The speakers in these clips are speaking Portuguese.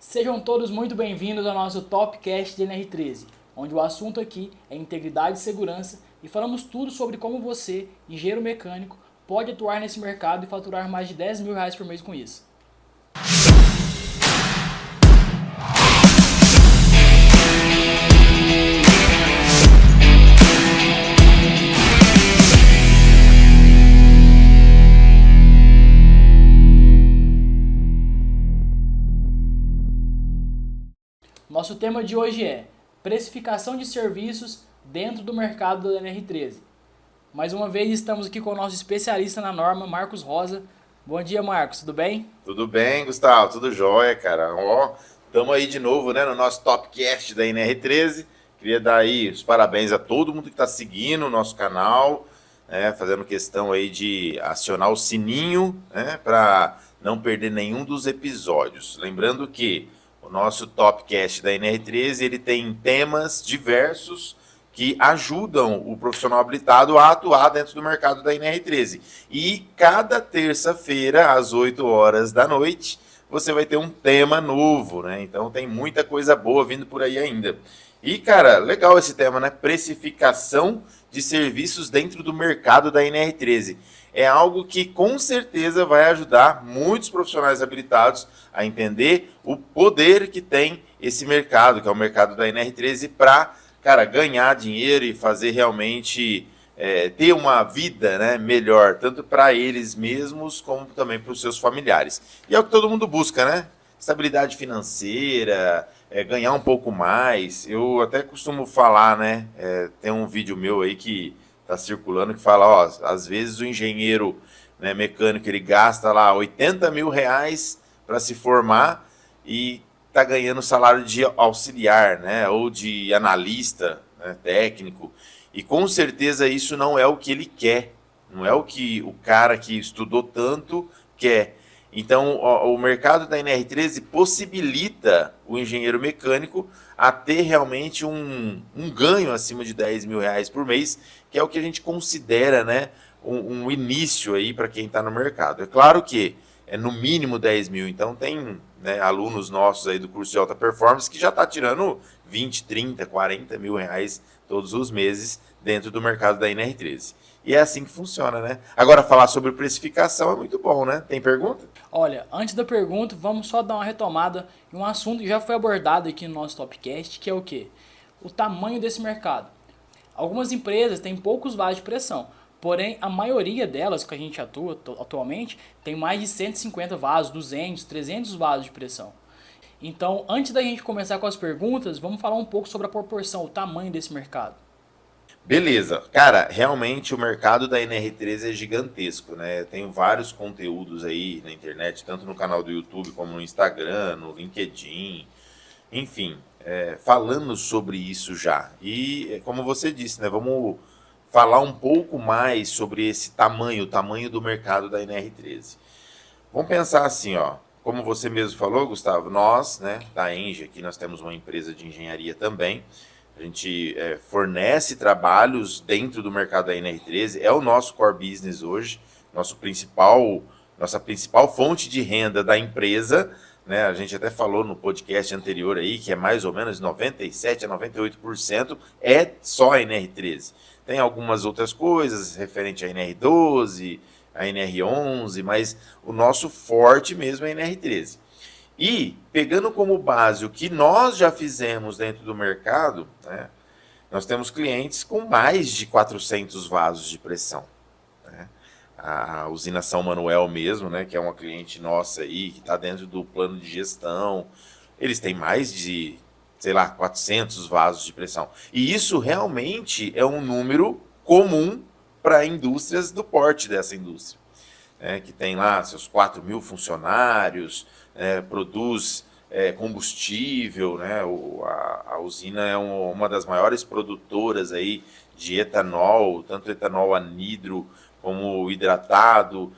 Sejam todos muito bem-vindos ao nosso Topcast de NR13, onde o assunto aqui é integridade e segurança e falamos tudo sobre como você, engenheiro mecânico, pode atuar nesse mercado e faturar mais de R$ 10.000 por mês com isso. Nosso tema de hoje é precificação de serviços dentro do mercado da NR13. Mais uma vez estamos aqui com o nosso especialista na norma, Marcos Rosa. Bom dia, Marcos, tudo bem? Tudo bem, Gustavo? Tudo jóia, cara. Ó, estamos aí de novo, né, no nosso Topcast da NR13. Queria dar aí os parabéns a todo mundo que está seguindo o nosso canal, né, fazendo questão aí de acionar o sininho, né, para não perder nenhum dos episódios. Lembrando que o nosso Topcast da NR13, ele tem temas diversos que ajudam o profissional habilitado a atuar dentro do mercado da NR13. E cada terça-feira, às 8 horas da noite, você vai ter um tema novo, né? Então tem muita coisa boa vindo por aí ainda. E, cara, legal esse tema, né? Precificação de serviços dentro do mercado da NR13. É algo que com certeza vai ajudar muitos profissionais habilitados a entender o poder que tem esse mercado, que é o mercado da NR13, para, cara, ganhar dinheiro e fazer realmente ter uma vida, né, melhor, tanto para eles mesmos como também para os seus familiares. E é o que todo mundo busca, né? Estabilidade financeira, ganhar um pouco mais. Eu até costumo falar, né? Tem um vídeo meu aí que está circulando que fala, ó, às vezes o engenheiro, né, mecânico, ele gasta lá R$ 80.000 para se formar e está ganhando salário de auxiliar, né, ou de analista, né, técnico. E com certeza isso não é o que ele quer, não é o que o cara que estudou tanto quer. Então, o mercado da NR13 possibilita o engenheiro mecânico a ter realmente um ganho acima de R$ 10.000 por mês, que é o que a gente considera, né, um início aí para quem está no mercado. É claro que é no mínimo 10 mil, então tem, né, alunos nossos aí do curso de alta performance que já está tirando 20, 30, R$ 40.000 todos os meses dentro do mercado da NR13. E é assim que funciona, né? Agora, falar sobre precificação é muito bom, né? Tem pergunta? Olha, antes da pergunta, vamos só dar uma retomada em um assunto que já foi abordado aqui no nosso Topcast, que é o quê? O tamanho desse mercado. Algumas empresas têm poucos vasos de pressão, porém a maioria delas que a gente atua atualmente tem mais de 150 vasos, 200, 300 vasos de pressão. Então, antes da gente começar com as perguntas, vamos falar um pouco sobre a proporção, o tamanho desse mercado. Beleza. Cara, realmente o mercado da NR13 é gigantesco, né? Eu tenho vários conteúdos aí na internet, tanto no canal do YouTube como no Instagram, no LinkedIn, enfim, falando sobre isso já. E, como você disse, né? Vamos falar um pouco mais sobre esse tamanho, o tamanho do mercado da NR13. Vamos pensar assim, ó. Como você mesmo falou, Gustavo, nós, né, da Engie, aqui nós temos uma empresa de engenharia também. A gente fornece trabalhos dentro do mercado da NR13, é o nosso core business hoje, nossa principal fonte de renda da empresa, né? A gente até falou no podcast anterior aí que é mais ou menos 97 a 98% é só a NR13. Tem algumas outras coisas referente à NR12, a NR11, mas o nosso forte mesmo é a NR13. E, pegando como base o que nós já fizemos dentro do mercado, né, nós temos clientes com mais de 400 vasos de pressão. Né? A usina São Manuel mesmo, né, que é uma cliente nossa aí, que está dentro do plano de gestão, eles têm mais de, sei lá, 400 vasos de pressão. E isso realmente é um número comum para indústrias do porte dessa indústria. Que tem lá seus 4.000 funcionários, produz combustível, né? A usina é uma das maiores produtoras aí de etanol, tanto etanol anidro como hidratado,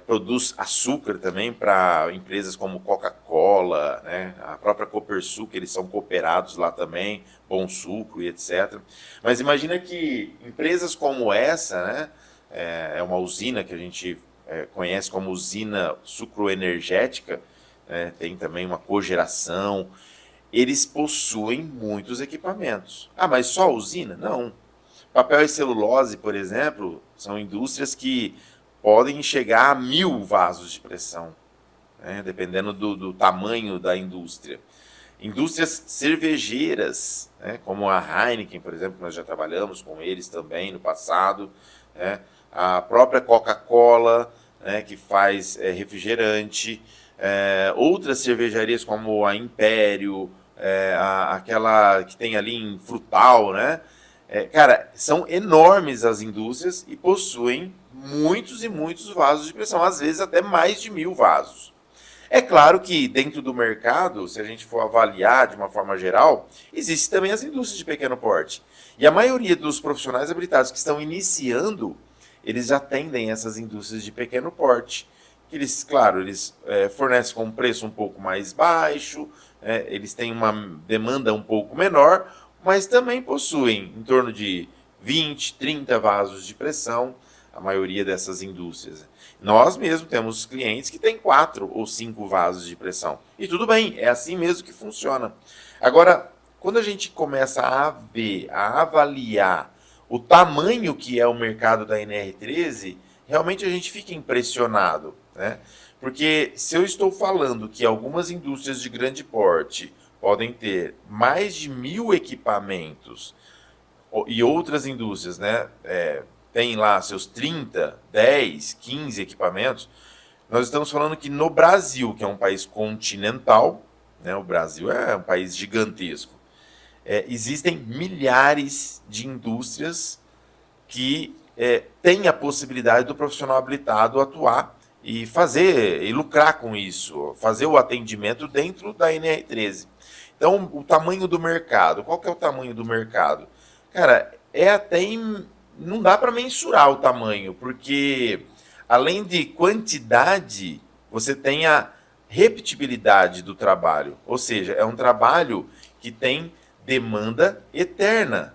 produz açúcar também para empresas como Coca-Cola, né? A própria Copersuc, eles são cooperados lá também, Bom Sucro e etc. Mas imagina que empresas como essa, né? É uma usina que a gente conhece como usina sucroenergética, né? Tem também uma cogeração. Eles possuem muitos equipamentos. Ah, mas só a usina? Não. Papel e celulose, por exemplo, são indústrias que podem chegar a 1.000 vasos de pressão, né? Dependendo do tamanho da indústria. Indústrias cervejeiras, né? Como a Heineken, por exemplo, nós já trabalhamos com eles também no passado, né? A própria Coca-Cola, né? Que faz refrigerante, outras cervejarias como a Império, aquela que tem ali em Frutal, né? Cara, são enormes as indústrias e possuem muitos e muitos vasos de pressão, às vezes até mais de 1.000 vasos. É claro que dentro do mercado, se a gente for avaliar de uma forma geral, existem também as indústrias de pequeno porte. E a maioria dos profissionais habilitados que estão iniciando, eles já atendem essas indústrias de pequeno porte. Eles, claro, eles fornecem com um preço um pouco mais baixo, eles têm uma demanda um pouco menor, mas também possuem em torno de 20, 30 vasos de pressão, a maioria dessas indústrias. Nós mesmo temos clientes que têm 4 ou 5 vasos de pressão. E tudo bem, é assim mesmo que funciona. Agora, quando a gente começa a ver, a avaliar o tamanho que é o mercado da NR13, realmente a gente fica impressionado, né? Porque se eu estou falando que algumas indústrias de grande porte podem ter mais de 1.000 equipamentos e outras indústrias, né, tem lá seus 30, 10, 15 equipamentos, nós estamos falando que no Brasil, que é um país continental, né, o Brasil é um país gigantesco, existem milhares de indústrias que têm a possibilidade do profissional habilitado atuar e fazer e lucrar com isso, fazer o atendimento dentro da NR13. Então, o tamanho do mercado, qual que é o tamanho do mercado? Cara, não dá para mensurar o tamanho, porque além de quantidade, você tem a repetibilidade do trabalho, ou seja, é um trabalho que tem demanda eterna.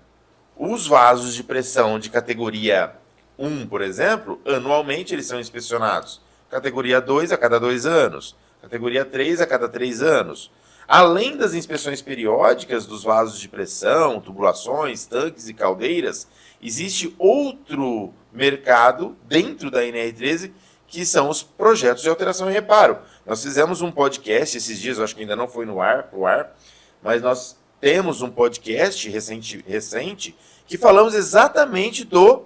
Os vasos de pressão de categoria 1, por exemplo, anualmente eles são inspecionados. Categoria 2 a cada 2 anos. Categoria 3 a cada 3 anos. Além das inspeções periódicas dos vasos de pressão, tubulações, tanques e caldeiras, existe outro mercado dentro da NR13 que são os projetos de alteração e reparo. Nós fizemos um podcast esses dias, eu acho que ainda não foi no ar, mas nós temos um podcast recente que falamos exatamente do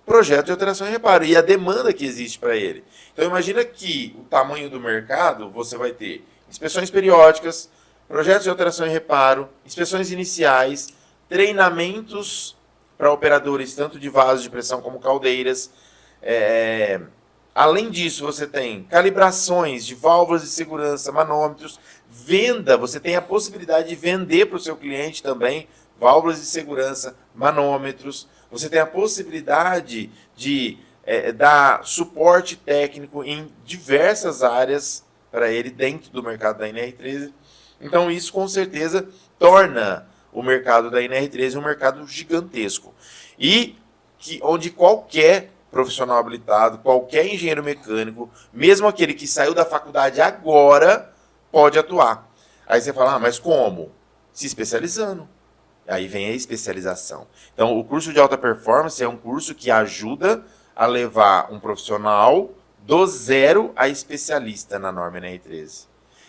projeto de alteração e reparo e a demanda que existe para ele. Então imagina que o tamanho do mercado, você vai ter inspeções periódicas, projetos de alteração e reparo, inspeções iniciais, treinamentos para operadores tanto de vasos de pressão como caldeiras. Além disso, você tem calibrações de válvulas de segurança, manômetros, venda, você tem a possibilidade de vender para o seu cliente também válvulas de segurança, manômetros, você tem a possibilidade de dar suporte técnico em diversas áreas para ele dentro do mercado da NR13. Então isso com certeza torna o mercado da NR13 um mercado gigantesco. E onde qualquer profissional habilitado, qualquer engenheiro mecânico, mesmo aquele que saiu da faculdade agora, pode atuar. Aí você fala, mas como? Se especializando. Aí vem a especialização. Então o curso de alta performance é um curso que ajuda a levar um profissional do zero a especialista na norma NR13.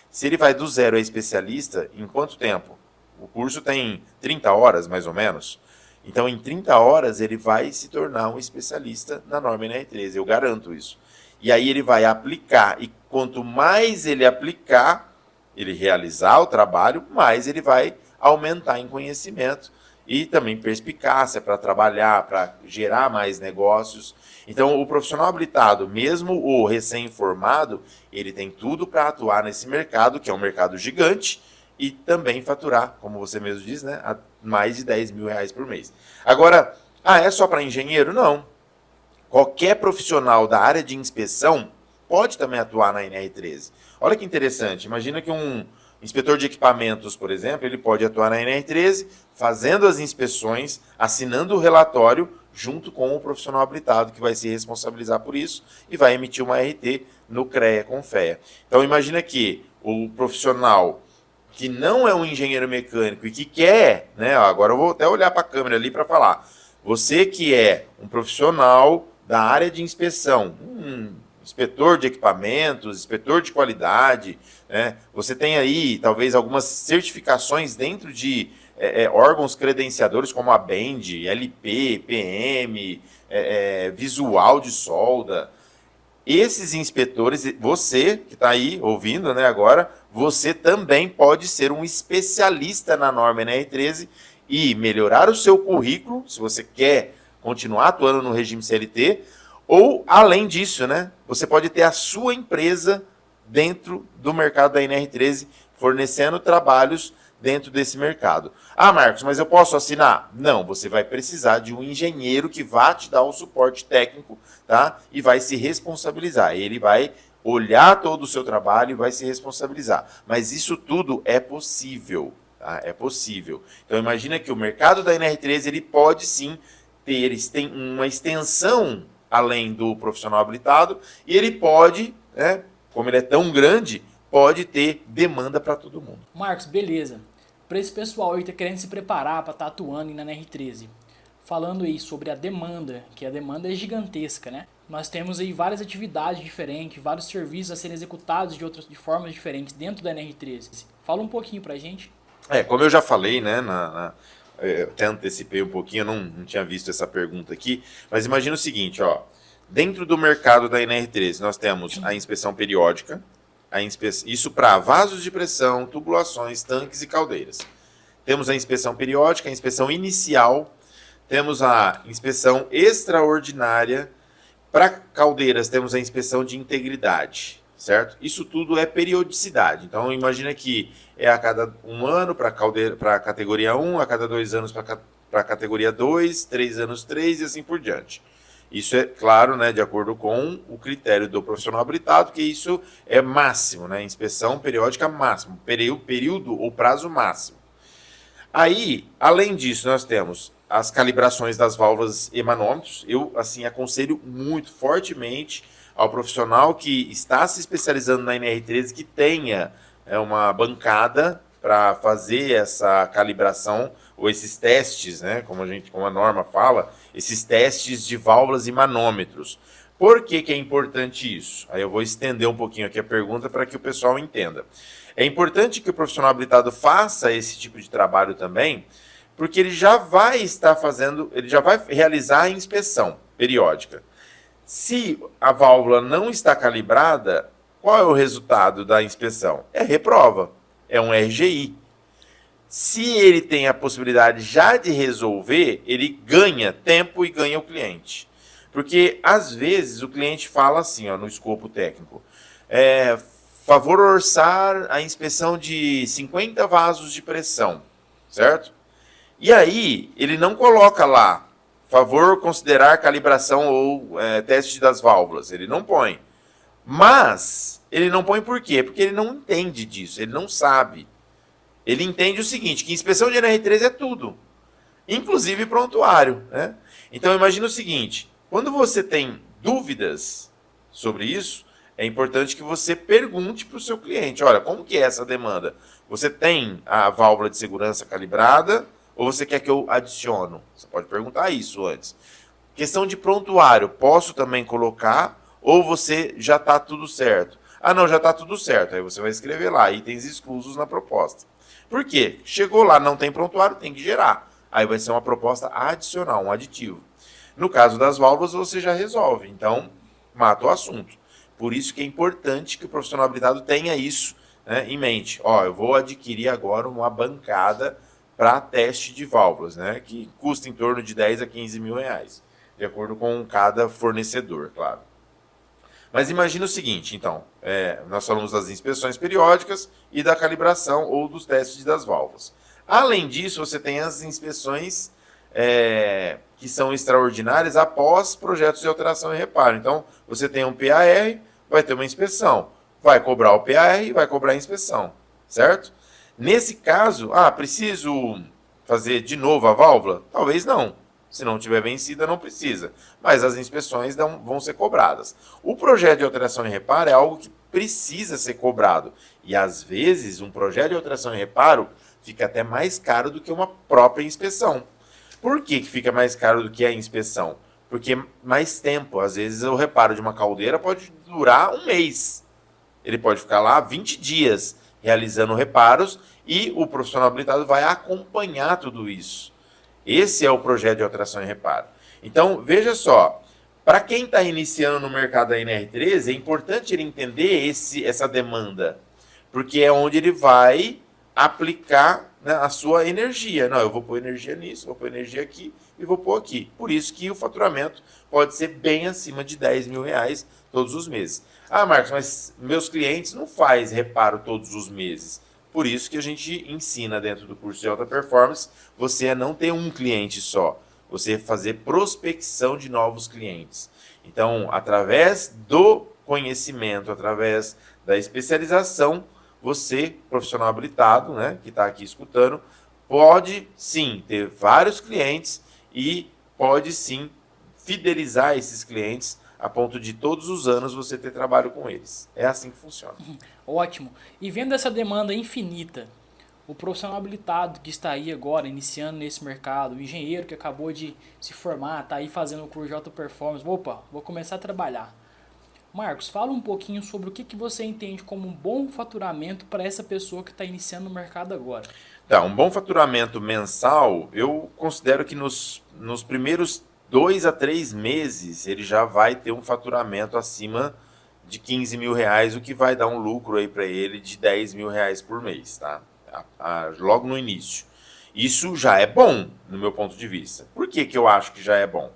Se ele vai do zero a especialista, em quanto tempo? O curso tem 30 horas, mais ou menos. Então, em 30 horas, ele vai se tornar um especialista na norma NR13, eu garanto isso. E aí ele vai aplicar, e quanto mais ele aplicar, ele realizar o trabalho, mais ele vai aumentar em conhecimento e também perspicácia para trabalhar, para gerar mais negócios. Então, o profissional habilitado, mesmo o recém-formado, ele tem tudo para atuar nesse mercado, que é um mercado gigante, e também faturar, como você mesmo diz, né, a mais de 10 mil reais por mês. Agora, é só para engenheiro? Não. Qualquer profissional da área de inspeção pode também atuar na NR13. Olha que interessante, imagina que um inspetor de equipamentos, por exemplo, ele pode atuar na NR13, fazendo as inspeções, assinando o relatório, junto com o profissional habilitado, que vai se responsabilizar por isso e vai emitir uma RT no CREA com FEA. Então imagina que o profissional que não é um engenheiro mecânico e que quer, né? Agora eu vou até olhar para a câmera ali para falar. Você que é um profissional da área de inspeção, inspetor de equipamentos, inspetor de qualidade, né? Você tem aí talvez algumas certificações dentro de órgãos credenciadores como a BEND, LP, PM, visual de solda. Esses inspetores, você que está aí ouvindo, né, agora, você também pode ser um especialista na norma NR13 e melhorar o seu currículo, se você quer continuar atuando no regime CLT, ou, além disso, né, você pode ter a sua empresa dentro do mercado da NR13, fornecendo trabalhos dentro desse mercado. Ah, Marcos, mas eu posso assinar? Não, você vai precisar de um engenheiro que vá te dar o suporte técnico, tá? E vai se responsabilizar. Ele vai olhar todo o seu trabalho e vai se responsabilizar. Mas isso tudo é possível, tá? É possível. Então imagina que o mercado da NR13 ele pode sim ter uma extensão além do profissional habilitado e ele pode, né, como ele é tão grande, pode ter demanda para todo mundo. Marcos, beleza. Para esse pessoal aí que está querendo se preparar para estar atuando na NR13, falando aí sobre a demanda, que a demanda é gigantesca, né? Nós temos aí várias atividades diferentes, vários serviços a serem executados de formas diferentes dentro da NR13. Fala um pouquinho para a gente. Como eu já falei, né, eu até antecipei um pouquinho, eu não tinha visto essa pergunta aqui, mas imagina o seguinte, ó, dentro do mercado da NR13 nós temos a inspeção periódica, isso para vasos de pressão, tubulações, tanques e caldeiras. Temos a inspeção periódica, a inspeção inicial, temos a inspeção extraordinária, para caldeiras temos a inspeção de integridade, certo? Isso tudo é periodicidade, então imagina que é a cada 1 ano para a categoria 1, a cada 2 anos para a categoria 2, 3 anos 3 e assim por diante. Isso é claro, né, de acordo com o critério do profissional habilitado, que isso é máximo, né, inspeção periódica máximo, período ou prazo máximo. Aí, além disso, nós temos as calibrações das válvulas e manômetros. Eu, assim, aconselho muito fortemente ao profissional que está se especializando na NR13 que tenha uma bancada para fazer essa calibração ou esses testes, né, como a norma fala, esses testes de válvulas e manômetros. Por que é importante isso? Aí eu vou estender um pouquinho aqui a pergunta para que o pessoal entenda. É importante que o profissional habilitado faça esse tipo de trabalho também, porque ele já vai realizar a inspeção periódica. Se a válvula não está calibrada, qual é o resultado da inspeção? É reprova, é um RGI. Se ele tem a possibilidade já de resolver, ele ganha tempo e ganha o cliente. Porque, às vezes, o cliente fala assim, ó, no escopo técnico, favor orçar a inspeção de 50 vasos de pressão, certo? E aí, ele não coloca lá, favor considerar calibração ou teste das válvulas, ele não põe. Mas, ele não põe por quê? Porque ele não entende disso, ele não sabe. Ele entende o seguinte, que inspeção de NR13 é tudo, inclusive prontuário, né? Então, imagina o seguinte, quando você tem dúvidas sobre isso, é importante que você pergunte para o seu cliente, olha, como que é essa demanda? Você tem a válvula de segurança calibrada ou você quer que eu adicione? Você pode perguntar isso antes. Questão de prontuário, posso também colocar ou você já está tudo certo? Ah, não, já está tudo certo. Aí você vai escrever lá, itens exclusos na proposta. Por quê? Chegou lá, não tem prontuário, tem que gerar. Aí vai ser uma proposta adicional, um aditivo. No caso das válvulas, você já resolve. Então, mata o assunto. Por isso que é importante que o profissional habilitado tenha isso, né, em mente. Ó, eu vou adquirir agora uma bancada para teste de válvulas, né, que custa em torno de 10 a 15 mil reais, de acordo com cada fornecedor, claro. Mas imagina o seguinte, então, nós falamos das inspeções periódicas e da calibração ou dos testes das válvulas. Além disso, você tem as inspeções que são extraordinárias após projetos de alteração e reparo. Então, você tem um PAR, vai ter uma inspeção, vai cobrar o PAR e vai cobrar a inspeção, certo? Nesse caso, preciso fazer de novo a válvula? Talvez não. Se não tiver vencida, não precisa. Mas as inspeções vão ser cobradas. O projeto de alteração e reparo é algo que precisa ser cobrado. E às vezes um projeto de alteração e reparo fica até mais caro do que uma própria inspeção. Por que fica mais caro do que a inspeção? Porque mais tempo. Às vezes o reparo de uma caldeira pode durar um mês. Ele pode ficar lá 20 dias realizando reparos e o profissional habilitado vai acompanhar tudo isso. Esse é o projeto de alteração e reparo. Então, veja só, para quem está iniciando no mercado da NR13, é importante ele entender essa demanda, porque é onde ele vai aplicar, né, a sua energia. Não, eu vou pôr energia nisso, vou pôr energia aqui e vou pôr aqui. Por isso que o faturamento pode ser bem acima de R$ 10.000 todos os meses. Ah, Marcos, mas meus clientes não fazem reparo todos os meses. Por isso que a gente ensina dentro do curso de alta performance você a não ter um cliente só, você fazer prospecção de novos clientes. Então, através do conhecimento, através da especialização, você, profissional habilitado, né, que está aqui escutando, pode sim ter vários clientes e pode sim fidelizar esses clientes a ponto de todos os anos você ter trabalho com eles. É assim que funciona. Ótimo. E vendo essa demanda infinita, o profissional habilitado que está aí agora, iniciando nesse mercado, o engenheiro que acabou de se formar, está aí fazendo o curso de alta performance, opa, vou começar a trabalhar. Marcos, fala um pouquinho sobre o que você entende como um bom faturamento para essa pessoa que está iniciando no mercado agora. Tá, um bom faturamento mensal, eu considero que nos primeiros 2 a 3 meses ele já vai ter um faturamento acima de R$ 15.000, o que vai dar um lucro aí para ele de R$ 10.000 por mês, tá? Logo no início. Isso já é bom, no meu ponto de vista. Por que que eu acho que já é bom?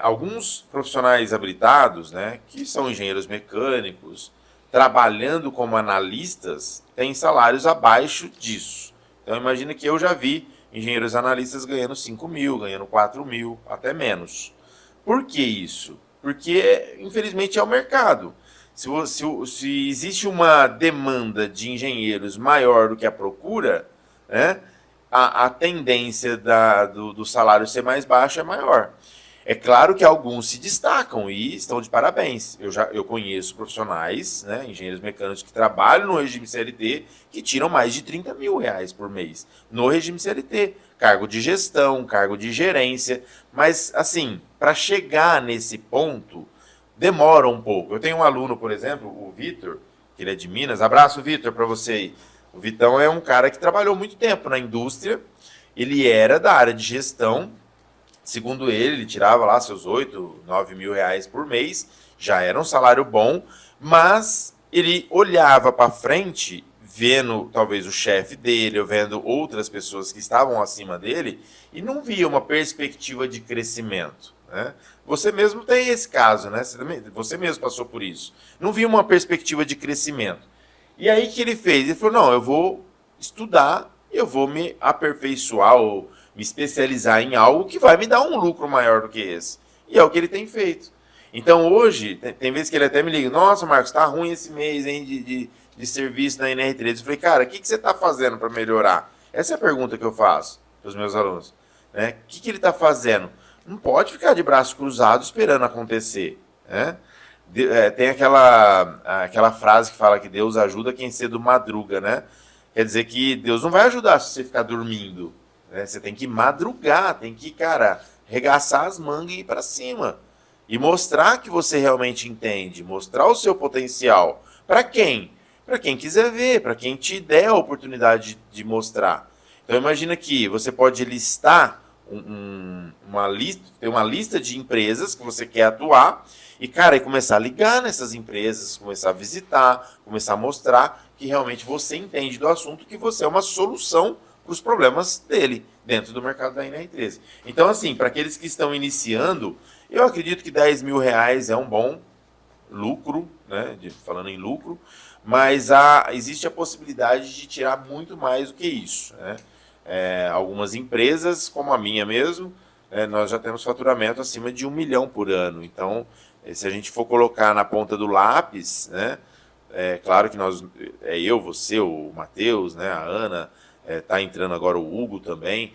Alguns profissionais habilitados, né, que são engenheiros mecânicos, trabalhando como analistas, têm salários abaixo disso. Então imagina que eu já vi engenheiros analistas ganhando 5.000, ganhando 4.000, até menos. Por que isso? Porque, infelizmente, é o mercado. Se existe uma demanda de engenheiros maior do que a procura, né, a tendência do salário ser mais baixo é maior. É claro que alguns se destacam e estão de parabéns. Eu conheço profissionais, né, engenheiros mecânicos que trabalham no regime CLT que tiram mais de R$ 30.000 por mês no regime CLT. Cargo de gestão, cargo de gerência. Mas, assim, para chegar nesse ponto, demora um pouco. Eu tenho um aluno, por exemplo, o Vitor, que ele é de Minas. Abraço, Vitor, para você aí. O Vitão é um cara que trabalhou muito tempo na indústria. Ele era da área de gestão. Segundo ele tirava lá seus 8, 9 mil reais por mês, já era um salário bom, mas ele olhava para frente, vendo talvez o chefe dele, ou vendo outras pessoas que estavam acima dele, e não via uma perspectiva de crescimento, né? Você mesmo tem esse caso, né? Você mesmo passou por isso. Não via uma perspectiva de crescimento. E aí o que ele fez? Ele falou, não, eu vou estudar, eu vou me aperfeiçoar, ou me especializar em algo que vai me dar um lucro maior do que esse. E é o que ele tem feito. Então hoje, tem vezes que ele até me liga, nossa, Marcos, tá ruim esse mês, hein, de serviço na NR13. Eu falei, cara, o que você está fazendo para melhorar? Essa é a pergunta que eu faço para os meus alunos. Né? O que ele está fazendo? Não pode ficar de braço cruzado esperando acontecer. Né? Tem aquela frase que fala que Deus ajuda quem cedo madruga, né? Quer dizer que Deus não vai ajudar se você ficar dormindo. Você tem que madrugar, tem que, cara, regaçar as mangas e ir para cima. E mostrar que você realmente entende, mostrar o seu potencial. Para quem? Para quem quiser ver, para quem te der a oportunidade de mostrar. Então imagina que você pode listar ter uma lista de empresas que você quer atuar e, cara, e começar a ligar nessas empresas, começar a visitar, começar a mostrar que realmente você entende do assunto, que você é uma solução para os problemas dele dentro do mercado da NR13. Então, assim, para aqueles que estão iniciando, eu acredito que R$ 10.000 é um bom lucro, né? Falando em lucro, mas existe a possibilidade de tirar muito mais do que isso, né? Algumas empresas, como a minha mesmo, nós já temos faturamento acima de 1 milhão por ano. Então, se a gente for colocar na ponta do lápis, né? Claro que eu, você, o Matheus, né? A Ana, está entrando agora o Hugo também,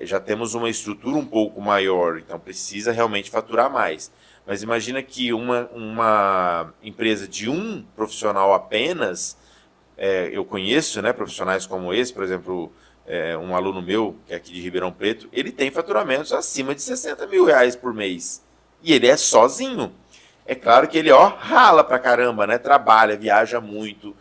já temos uma estrutura um pouco maior, então precisa realmente faturar mais. Mas imagina que uma empresa de um profissional apenas, eu conheço, né, profissionais como esse, por exemplo, um aluno meu, que é aqui de Ribeirão Preto, ele tem faturamentos acima de 60 mil reais por mês. E ele é sozinho. É claro que ele, rala pra caramba, né? Trabalha, viaja muito.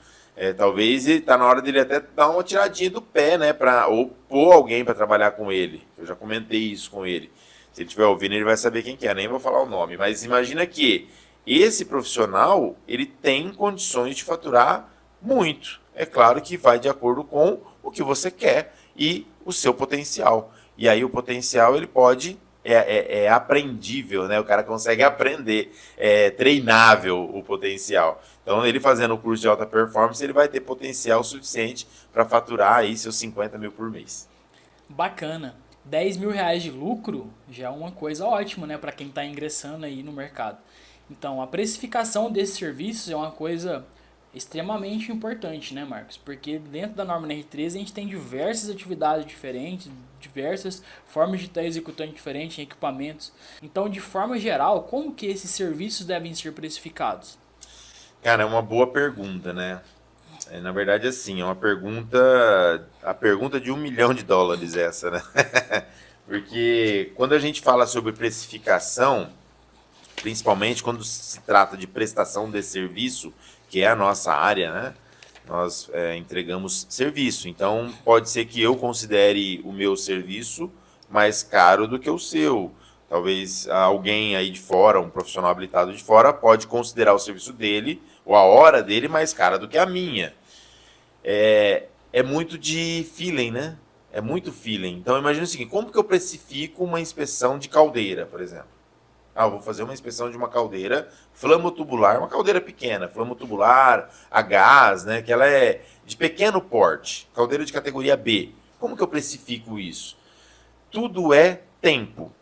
Talvez está na hora dele até dar uma tiradinha do pé, né? Ou pôr alguém para trabalhar com ele. Eu já comentei isso com ele. Se ele estiver ouvindo, ele vai saber quem que é, nem vou falar o nome. Mas imagina que esse profissional, ele tem condições de faturar muito. É claro que vai de acordo com o que você quer e o seu potencial. E aí o potencial, ele pode... É aprendível, né? O cara consegue aprender, é treinável o potencial. Então, ele fazendo o curso de alta performance, ele vai ter potencial suficiente para faturar aí seus 50 mil por mês. Bacana. 10 mil reais de lucro já é uma coisa ótima, né, para quem está ingressando aí no mercado. Então, a precificação desses serviços é uma coisa extremamente importante, né, Marcos? Porque dentro da norma NR13 a gente tem diversas atividades diferentes, diversas formas de estar executando diferentes em equipamentos. Então, de forma geral, como que esses serviços devem ser precificados? Cara, é uma boa pergunta, né? Na verdade, assim, é uma pergunta... A pergunta de $1 milhão essa, né? Porque quando a gente fala sobre precificação, principalmente quando se trata de prestação de serviço, que é a nossa área, né? Nós entregamos serviço. Então, pode ser que eu considere o meu serviço mais caro do que o seu. Talvez alguém aí de fora, um profissional habilitado de fora, pode considerar o serviço dele ou a hora dele mais cara do que a minha. É muito de feeling, né? É muito feeling. Então, imagina o seguinte, como que eu precifico uma inspeção de caldeira, por exemplo? Eu vou fazer uma inspeção de uma caldeira flamotubular, uma caldeira pequena, flamotubular, a gás, né? Que ela é de pequeno porte, caldeira de categoria B. Como que eu precifico isso? Tudo é tempo.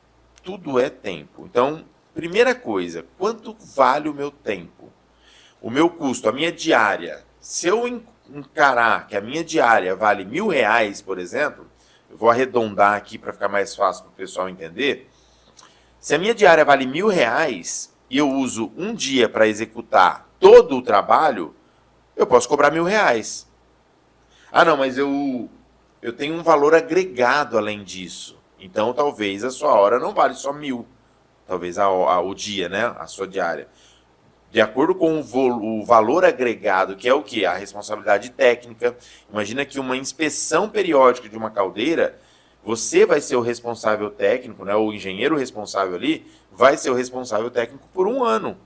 Tudo é tempo. Então, primeira coisa, quanto vale o meu tempo? O meu custo, a minha diária. Se eu encarar que a minha diária vale R$1.000, por exemplo, eu vou arredondar aqui para ficar mais fácil para o pessoal entender. Se a minha diária vale R$1.000 e eu uso um dia para executar todo o trabalho, eu posso cobrar R$1.000. Não, mas eu tenho um valor agregado além disso. Então, talvez a sua hora não vale só 1.000. Talvez o dia, né? A sua diária. De acordo com o valor agregado, que é o quê? A responsabilidade técnica. Imagina que uma inspeção periódica de uma caldeira, você vai ser o responsável técnico, né? O engenheiro responsável ali vai ser o responsável técnico por 1 ano,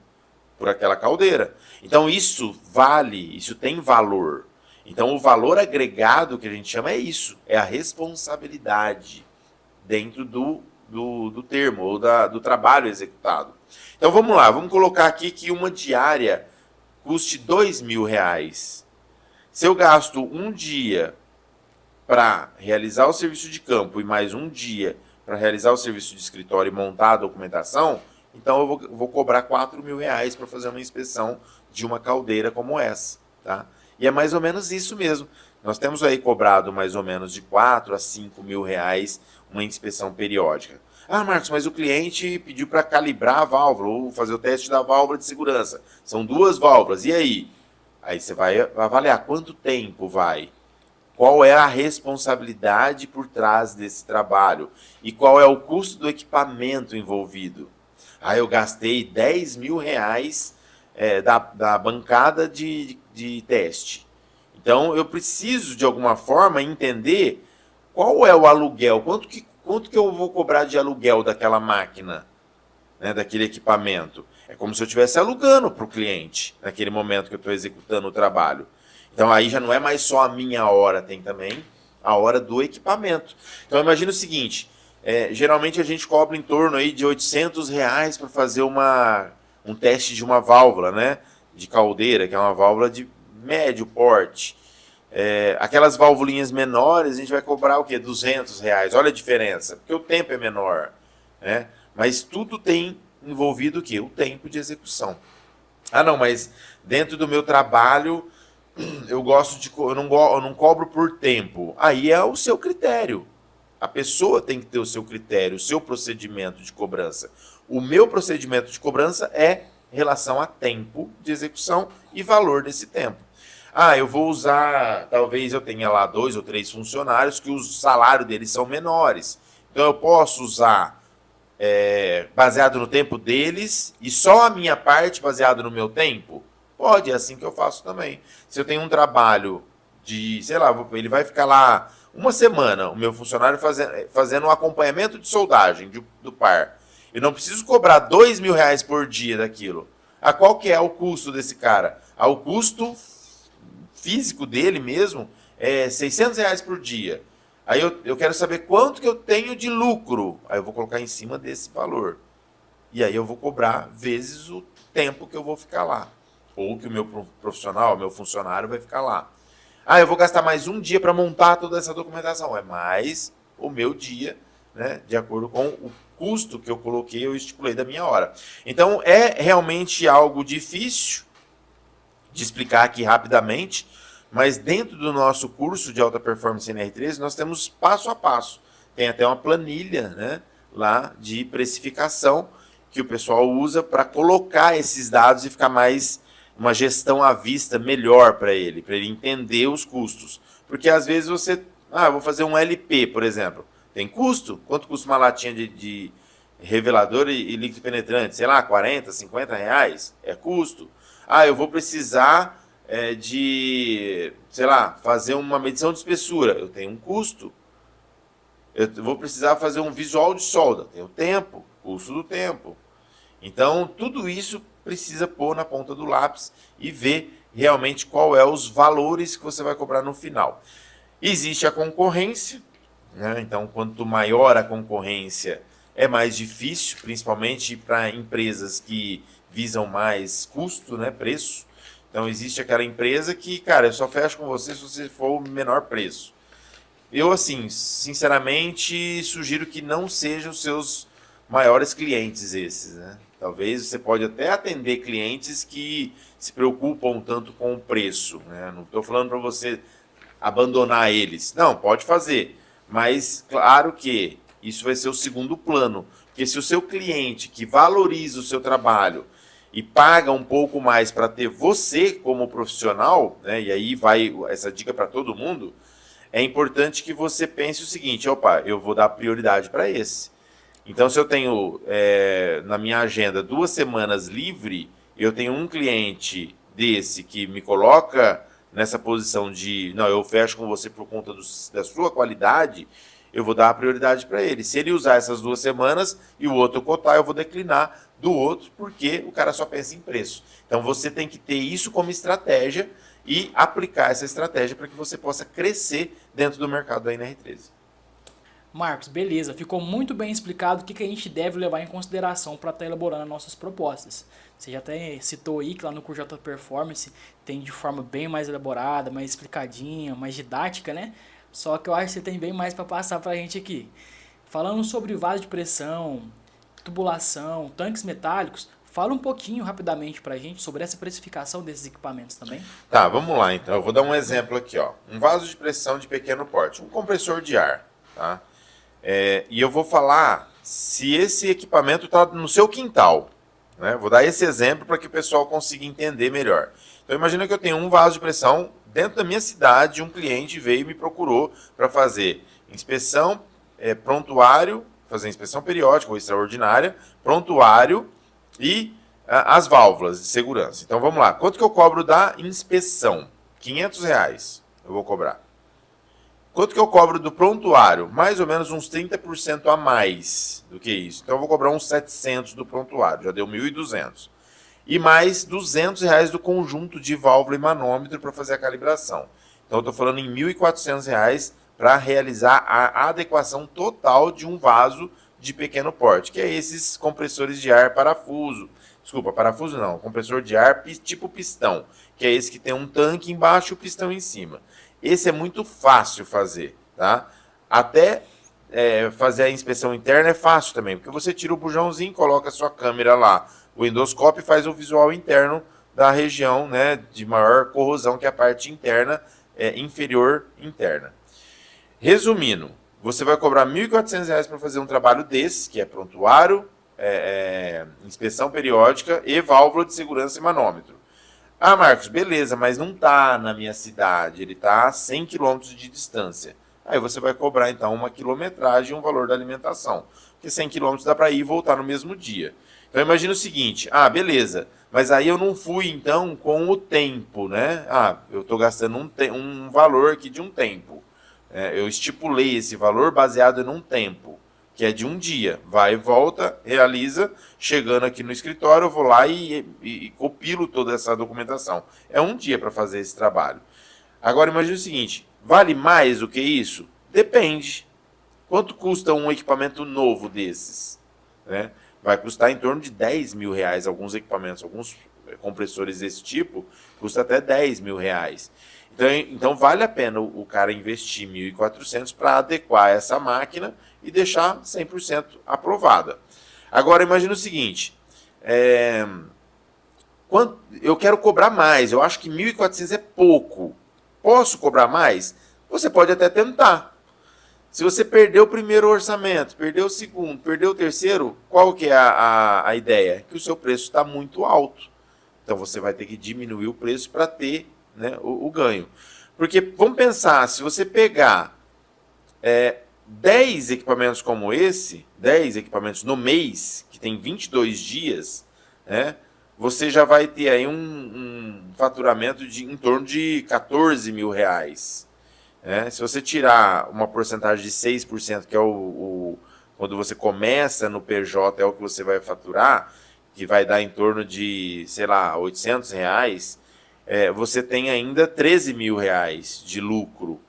por aquela caldeira. Então isso vale, isso tem valor. Então o valor agregado que a gente chama é isso, é a responsabilidade dentro do termo, ou do trabalho executado. Então vamos lá, vamos colocar aqui que uma diária custe R$2.000. Se eu gasto um dia para realizar o serviço de campo e mais um dia para realizar o serviço de escritório e montar a documentação, então eu vou cobrar R$4.000 para fazer uma inspeção de uma caldeira como essa. Tá? E é mais ou menos isso mesmo. Nós temos aí cobrado mais ou menos de R$4.000 a R$5.000 uma inspeção periódica. Marcos, mas o cliente pediu para calibrar a válvula ou fazer o teste da válvula de segurança. São 2 válvulas, e aí? Aí você vai avaliar quanto tempo vai. Qual é a responsabilidade por trás desse trabalho? E qual é o custo do equipamento envolvido? Eu gastei R$10.000 da bancada de teste. Então, eu preciso, de alguma forma, entender qual é o aluguel, quanto que eu vou cobrar de aluguel daquela máquina, né, daquele equipamento. É como se eu estivesse alugando para o cliente, naquele momento que eu estou executando o trabalho. Então, aí já não é mais só a minha hora, tem também a hora do equipamento. Então, imagina o seguinte, geralmente a gente cobra em torno aí de R$800 para fazer um teste de uma válvula, né, de caldeira, que é uma válvula de médio porte. Aquelas valvulinhas menores, a gente vai cobrar o quê? R$200. Olha a diferença, porque o tempo é menor, né? Mas tudo tem envolvido o quê? O tempo de execução. Não, mas dentro do meu trabalho, eu não cobro por tempo. Aí é o seu critério. A pessoa tem que ter o seu critério, o seu procedimento de cobrança. o meu procedimento de cobrança é em relação a tempo de execução e valor desse tempo. Eu vou usar, talvez eu tenha lá 2 ou 3 funcionários que o salário deles são menores. Então eu posso usar baseado no tempo deles e só a minha parte baseado no meu tempo? Pode, é assim que eu faço também. Se eu tenho um trabalho de, sei lá, ele vai ficar lá uma semana, o meu funcionário fazendo um acompanhamento de soldagem do par. Eu não preciso cobrar R$ 2.000 por dia daquilo. Qual que é o custo desse cara? O custo físico dele mesmo é R$ 600 por dia. Aí eu quero saber quanto que eu tenho de lucro. Aí eu vou colocar em cima desse valor. E aí eu vou cobrar vezes o tempo que eu vou ficar lá. Ou que o meu profissional, o meu funcionário vai ficar lá. Eu vou gastar mais um dia para montar toda essa documentação. É mais o meu dia, né, de acordo com o custo que eu coloquei, eu estipulei da minha hora. Então, é realmente algo difícil de explicar aqui rapidamente, mas dentro do nosso curso de alta performance NR13, nós temos passo a passo. Tem até uma planilha, né, lá de precificação que o pessoal usa para colocar esses dados e ficar mais uma gestão à vista melhor para ele entender os custos. Porque às vezes você, eu vou fazer um LP, por exemplo. Tem custo? Quanto custa uma latinha de revelador e líquido penetrante? Sei lá, 40, 50 reais? É custo. Eu vou precisar de, sei lá, fazer uma medição de espessura. Eu tenho um custo. Eu vou precisar fazer um visual de solda. Tem o tempo, custo do tempo. Então, tudo isso precisa pôr na ponta do lápis e ver realmente qual é os valores que você vai cobrar no final. Existe a concorrência, né? Então, quanto maior a concorrência, é mais difícil, principalmente para empresas que visam mais custo, né, preço. Então, existe aquela empresa que, cara, eu só fecho com você se você for o menor preço. Eu, assim, sinceramente, sugiro que não sejam os seus maiores clientes esses, né? Talvez você pode até atender clientes que se preocupam tanto com o preço, né? Não estou falando para você abandonar eles. Não, pode fazer. Mas, claro que isso vai ser o segundo plano. Porque se o seu cliente que valoriza o seu trabalho e paga um pouco mais para ter você como profissional, né? E aí vai essa dica para todo mundo, é importante que você pense o seguinte: eu vou dar prioridade para esse. Então, se eu tenho na minha agenda 2 semanas livre, eu tenho um cliente desse que me coloca nessa posição de, não, eu fecho com você por conta da sua qualidade, eu vou dar a prioridade para ele. Se ele usar essas 2 semanas e o outro cotar, eu vou declinar do outro, porque o cara só pensa em preço. Então, você tem que ter isso como estratégia e aplicar essa estratégia para que você possa crescer dentro do mercado da NR13. Marcos, beleza. Ficou muito bem explicado o que a gente deve levar em consideração para estar elaborando as nossas propostas. Você já até citou aí que lá no curso de Alta Performance tem de forma bem mais elaborada, mais explicadinha, mais didática, né? Só que eu acho que você tem bem mais para passar para a gente aqui. Falando sobre vaso de pressão, tubulação, tanques metálicos, fala um pouquinho rapidamente para a gente sobre essa precificação desses equipamentos também. Tá, vamos lá então. Eu vou dar um exemplo aqui, ó. Um vaso de pressão de pequeno porte, um compressor de ar, tá? E eu vou falar se esse equipamento está no seu quintal, né? Vou dar esse exemplo para que o pessoal consiga entender melhor. Então imagina que eu tenho um vaso de pressão dentro da minha cidade, um cliente veio e me procurou para fazer inspeção, prontuário, fazer inspeção periódica ou extraordinária, prontuário e as válvulas de segurança. Então vamos lá, quanto que eu cobro da inspeção? R$ 500 eu vou cobrar. Quanto que eu cobro do prontuário? Mais ou menos uns 30% a mais do que isso. Então eu vou cobrar uns 700 do prontuário, já deu 1.200. E mais R$ 200 do conjunto de válvula e manômetro para fazer a calibração. Então eu estou falando em R$ 1.400 para realizar a adequação total de um vaso de pequeno porte, que é esses compressores de ar parafuso. Desculpa, parafuso não, compressor de ar tipo pistão, que é esse que tem um tanque embaixo e o pistão em cima. Esse é muito fácil fazer, tá? Até fazer a inspeção interna é fácil também, porque você tira o bujãozinho, coloca a sua câmera lá, o endoscópio faz o visual interno da região, né, de maior corrosão, que é a parte interna, inferior interna. Resumindo, você vai cobrar R$ 1.400 para fazer um trabalho desse, que é prontuário, inspeção periódica e válvula de segurança e manômetro. Ah, Marcos, beleza, mas não está na minha cidade, ele está a 100 km de distância. Aí você vai cobrar, então, uma quilometragem e um valor da alimentação. Porque 100 km dá para ir e voltar no mesmo dia. Então, imagina o seguinte, beleza, mas aí eu não fui, então, com o tempo, né? Eu estou gastando um valor aqui de um tempo. Eu estipulei esse valor baseado em um tempo, que é de um dia. Vai e volta, realiza, chegando aqui no escritório, eu vou lá e compilo toda essa documentação. É um dia para fazer esse trabalho. Agora imagine o seguinte, vale mais do que isso? Depende. Quanto custa um equipamento novo desses? Né? Vai custar em torno de 10 mil reais alguns equipamentos, alguns compressores desse tipo, custa até 10 mil reais. Então vale a pena o cara investir 1.400 para adequar essa máquina e deixar 100% aprovada. Agora imagina o seguinte, eu quero cobrar mais, eu acho que 1.400 é pouco. Posso cobrar mais? Você pode até tentar. Se você perdeu o primeiro orçamento, perdeu o segundo, perdeu o terceiro, qual que é a ideia? Que o seu preço está muito alto. Então você vai ter que diminuir o preço para ter, né, o ganho. Porque vamos pensar, se você pegar 10 equipamentos como esse, 10 equipamentos no mês, que tem 22 dias, né, você já vai ter aí um faturamento em torno de 14 mil reais. Se você tirar uma porcentagem de 6%, que é quando você começa no PJ, é o que você vai faturar, que vai dar em torno de, sei lá, 800 reais, você tem ainda 13 mil reais de lucro.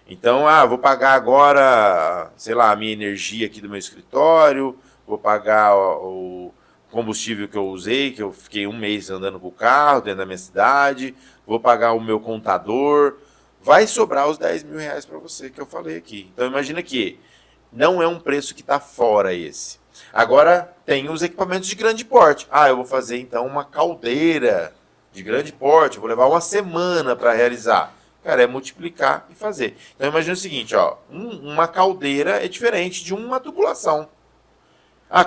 Então, vou pagar agora, sei lá, a minha energia aqui do meu escritório, vou pagar o combustível que eu usei, que eu fiquei um mês andando com o carro dentro da minha cidade, vou pagar o meu contador, vai sobrar os 10 mil reais para você, que eu falei aqui. Então, imagina que não é um preço que está fora esse. Agora, tem os equipamentos de grande porte. Eu vou fazer, então, uma caldeira de grande porte, vou levar uma semana para realizar. Cara, é multiplicar e fazer. Então, imagina o seguinte, uma caldeira é diferente de uma tubulação.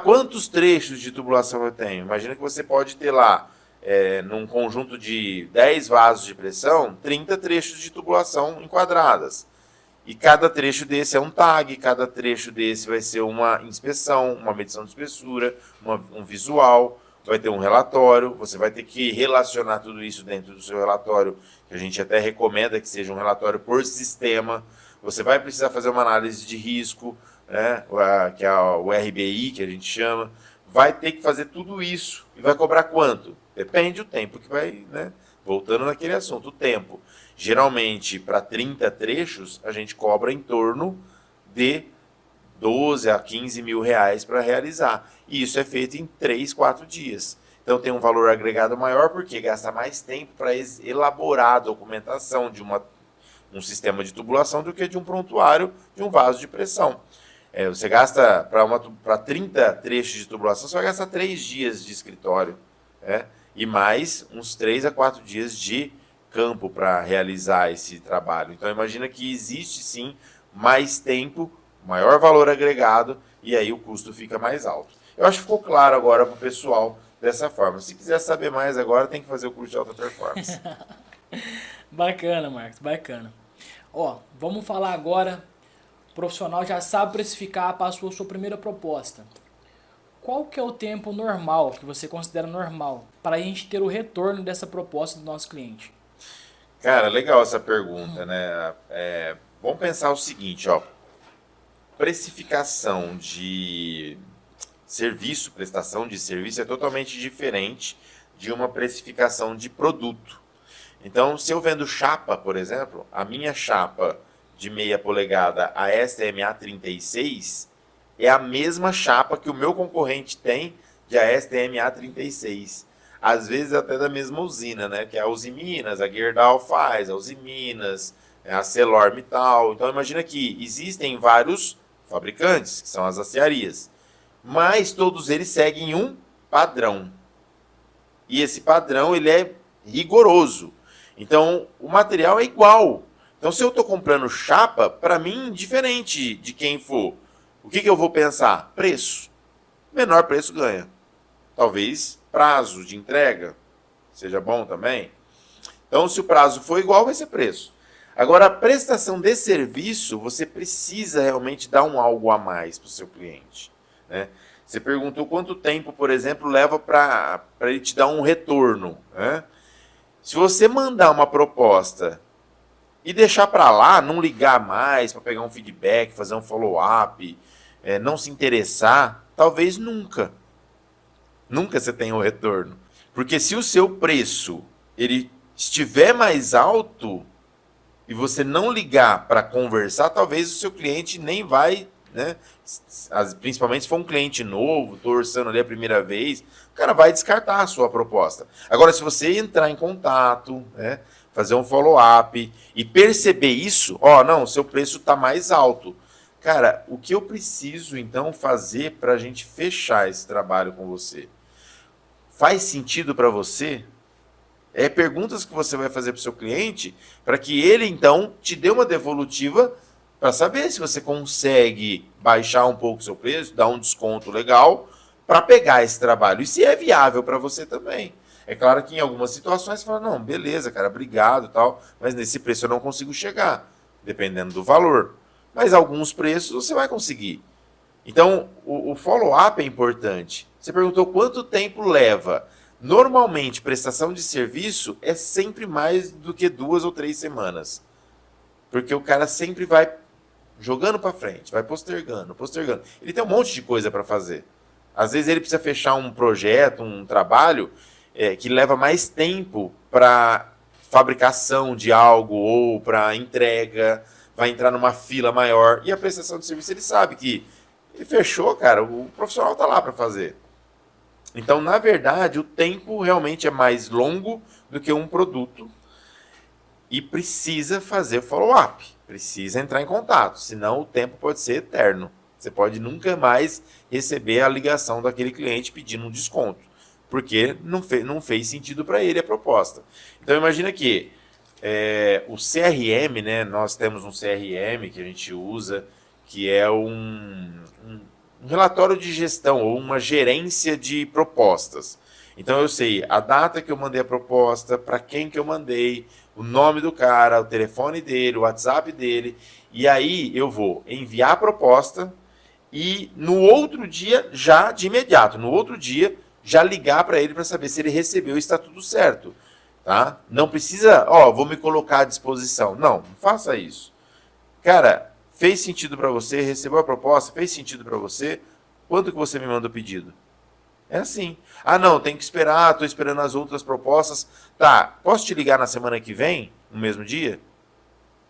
Quantos trechos de tubulação eu tenho? Imagina que você pode ter lá, num conjunto de 10 vasos de pressão, 30 trechos de tubulação enquadradas. E cada trecho desse é um tag, cada trecho desse vai ser uma inspeção, uma medição de espessura, um visual, vai ter um relatório, você vai ter que relacionar tudo isso dentro do seu relatório, que a gente até recomenda que seja um relatório por sistema. Você vai precisar fazer uma análise de risco, né, que é o RBI, que a gente chama. Vai ter que fazer tudo isso. E vai cobrar quanto? Depende do tempo que vai, né? Voltando naquele assunto, o tempo. Geralmente, para 30 trechos, a gente cobra em torno de 12 a 15 mil reais para realizar. E isso é feito em 3, 4 dias. Então tem um valor agregado maior porque gasta mais tempo para elaborar a documentação de um sistema de tubulação do que de um prontuário de um vaso de pressão. Você gasta, para 30 trechos de tubulação, você vai gastar 3 dias de escritório. E mais uns 3 a 4 dias de campo para realizar esse trabalho. Então imagina que existe sim mais tempo, maior valor agregado, e aí o custo fica mais alto. Eu acho que ficou claro agora para o pessoal dessa forma. Se quiser saber mais agora, tem que fazer o curso de alta performance. Bacana, Marcos, bacana. Vamos falar agora, o profissional já sabe precificar, passou a sua primeira proposta. Qual que é o tempo normal, que você considera normal, para a gente ter o retorno dessa proposta do nosso cliente? Cara, legal essa pergunta, né? Vamos pensar o seguinte, precificação de serviço, prestação de serviço é totalmente diferente de uma precificação de produto. Então, se eu vendo chapa, por exemplo, a minha chapa de meia polegada, a STMA 36, é a mesma chapa que o meu concorrente tem de ASTM A36. Às vezes até da mesma usina, né? Que é a Usiminas, a Gerdau faz, a Usiminas, a ArcelorMittal. Então imagina que existem vários fabricantes, que são as aciarias, mas todos eles seguem um padrão. E esse padrão ele é rigoroso. Então o material é igual. Então se eu estou comprando chapa, para mim, diferente de quem for, o que eu vou pensar? Preço. menor preço ganha. Talvez prazo de entrega seja bom também. Então, se o prazo for igual, vai ser preço. Agora, a prestação de serviço, você precisa realmente dar um algo a mais para o seu cliente, né? Você perguntou quanto tempo, por exemplo, leva para ele te dar um retorno, né? Se você mandar uma proposta e deixar para lá, não ligar mais para pegar um feedback, fazer um follow-up, não se interessar, talvez nunca você tenha o retorno. Porque se o seu preço ele estiver mais alto e você não ligar para conversar, talvez o seu cliente nem vai, né? Principalmente se for um cliente novo, estou orçando ali a primeira vez, o cara vai descartar a sua proposta. Agora, se você entrar em contato, né, fazer um follow-up e perceber isso, não, o seu preço está mais alto. Cara, o que eu preciso então fazer para a gente fechar esse trabalho com você? Faz sentido para você? Perguntas que você vai fazer para o seu cliente para que ele, então, te dê uma devolutiva para saber se você consegue baixar um pouco o seu preço, dar um desconto legal para pegar esse trabalho. E se é viável para você também. É claro que em algumas situações você fala, não, beleza, cara, obrigado e tal, mas nesse preço eu não consigo chegar, dependendo do valor. Mas alguns preços você vai conseguir. Então, o follow-up é importante. Você perguntou quanto tempo leva. Normalmente, prestação de serviço é sempre mais do que 2 ou 3 semanas. Porque o cara sempre vai jogando para frente, vai postergando. Ele tem um monte de coisa para fazer. Às vezes ele precisa fechar um projeto, um trabalho que leva mais tempo para fabricação de algo ou para entrega, vai entrar numa fila maior. E a prestação de serviço, ele sabe que ele fechou, cara, o profissional está lá para fazer. Então, na verdade, o tempo realmente é mais longo do que um produto e precisa fazer follow-up, precisa entrar em contato, senão o tempo pode ser eterno. Você pode nunca mais receber a ligação daquele cliente pedindo um desconto, porque não fez sentido para ele a proposta. Então, imagina que o CRM, né, nós temos um CRM que a gente usa, que é um relatório de gestão ou uma gerência de propostas. Então eu sei a data que eu mandei a proposta, para quem que eu mandei, o nome do cara, o telefone dele, o WhatsApp dele, e aí eu vou enviar a proposta e no outro dia, já de imediato, no outro dia, já ligar para ele para saber se ele recebeu e está tudo certo. Tá? Não precisa, vou me colocar à disposição. Não faça isso. Cara, fez sentido para você? Recebeu a proposta? Fez sentido para você? Quando que você me manda o pedido? É assim. Não, tem que esperar, estou esperando as outras propostas. Tá, posso te ligar na semana que vem, no mesmo dia?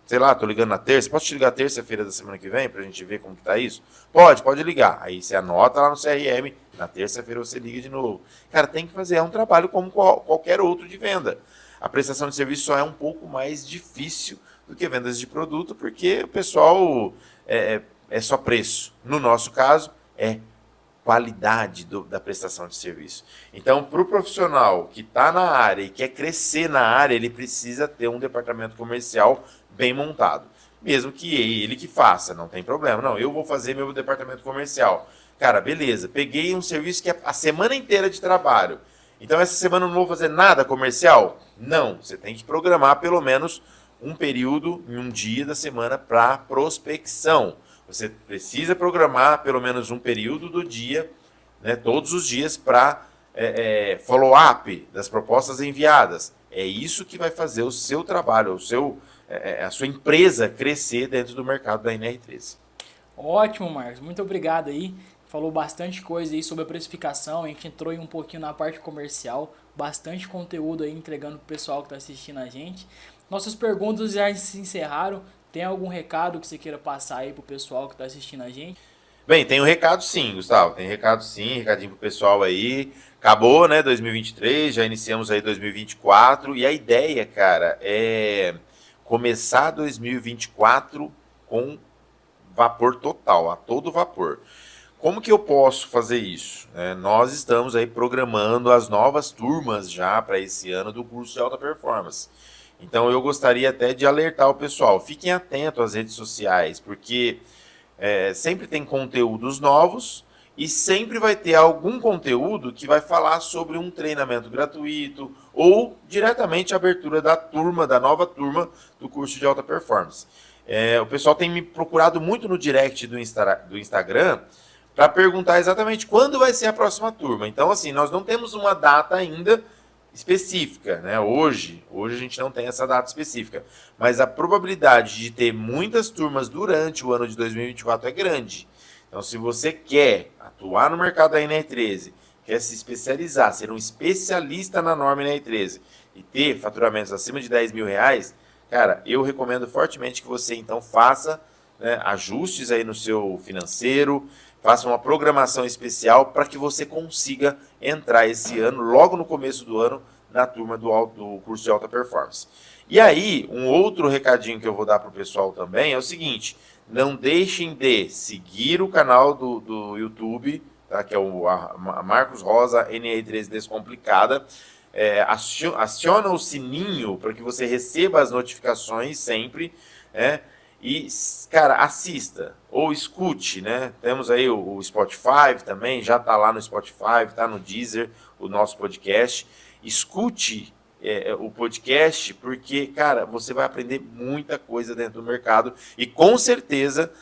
Sei lá, estou ligando na terça. Posso te ligar terça-feira da semana que vem para a gente ver como que tá isso? Pode ligar. Aí você anota lá no CRM, na terça-feira você liga de novo. Cara, tem que fazer, é um trabalho como qualquer outro de venda. A prestação de serviço só é um pouco mais difícil do que vendas de produto, porque o pessoal é só preço. No nosso caso, é qualidade da prestação de serviço. Então, para o profissional que está na área e quer crescer na área, ele precisa ter um departamento comercial bem montado. Mesmo que ele que faça, não tem problema. Não, eu vou fazer meu departamento comercial. Cara, beleza, peguei um serviço que é a semana inteira de trabalho. Então, essa semana eu não vou fazer nada comercial? Não, você tem que programar pelo menos um período em um dia da semana para prospecção. Você precisa programar pelo menos um período do dia, né, todos os dias, para follow-up das propostas enviadas. É isso que vai fazer o seu trabalho, a sua empresa crescer dentro do mercado da NR13. Ótimo, Marcos. Muito obrigado aí. Falou bastante coisa aí sobre a precificação, a gente entrou aí um pouquinho na parte comercial, bastante conteúdo aí entregando pro pessoal que está assistindo a gente. Nossas perguntas já se encerraram. Tem algum recado que você queira passar aí pro pessoal que está assistindo a gente? Bem, tem um recado sim, Gustavo. Tem recado sim, recadinho pro pessoal aí. Acabou, né, 2023, já iniciamos aí 2024 e a ideia, cara, é começar 2024 com vapor total, a todo vapor. Como que eu posso fazer isso? Nós estamos aí programando as novas turmas já para esse ano do curso de alta performance. Então eu gostaria até de alertar o pessoal, fiquem atentos às redes sociais, porque sempre tem conteúdos novos e sempre vai ter algum conteúdo que vai falar sobre um treinamento gratuito ou diretamente a abertura da nova turma do curso de alta performance. O pessoal tem me procurado muito no direct do Instagram para perguntar exatamente quando vai ser a próxima turma. Então, assim, nós não temos uma data ainda específica, né? Hoje a gente não tem essa data específica, mas a probabilidade de ter muitas turmas durante o ano de 2024 é grande. Então, se você quer atuar no mercado da NR13, quer se especializar, ser um especialista na norma NR13 e ter faturamentos acima de R$10.000, cara, eu recomendo fortemente que você então faça, né, ajustes aí no seu financeiro, faça uma programação especial para que você consiga entrar esse ano, logo no começo do ano, na turma do curso de alta performance. E aí, um outro recadinho que eu vou dar para o pessoal também é o seguinte: não deixem de seguir o canal do YouTube, tá, que é a Marcos Rosa NR13 Descomplicada. Aciona o sininho para que você receba as notificações sempre, né? E, cara, assista ou escute, né? Temos aí o Spotify também, já tá lá no Spotify, tá no Deezer, o nosso podcast. Escute o podcast, porque, cara, você vai aprender muita coisa dentro do mercado e com certeza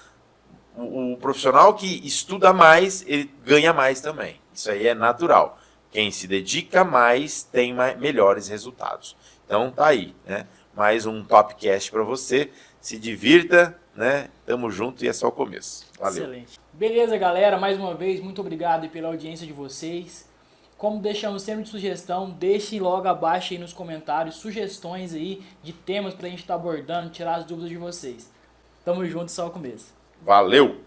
o profissional que estuda mais, ele ganha mais também. Isso aí é natural. Quem se dedica mais tem melhores resultados. Então tá aí, né? Mais um Topcast para você. Se divirta, né? Tamo junto e é só o começo. Valeu. Excelente. Beleza, galera. Mais uma vez, muito obrigado pela audiência de vocês. Como deixamos sempre de sugestão, deixem logo abaixo aí nos comentários sugestões aí de temas pra gente estar abordando, tirar as dúvidas de vocês. Tamo junto, só o começo. Valeu!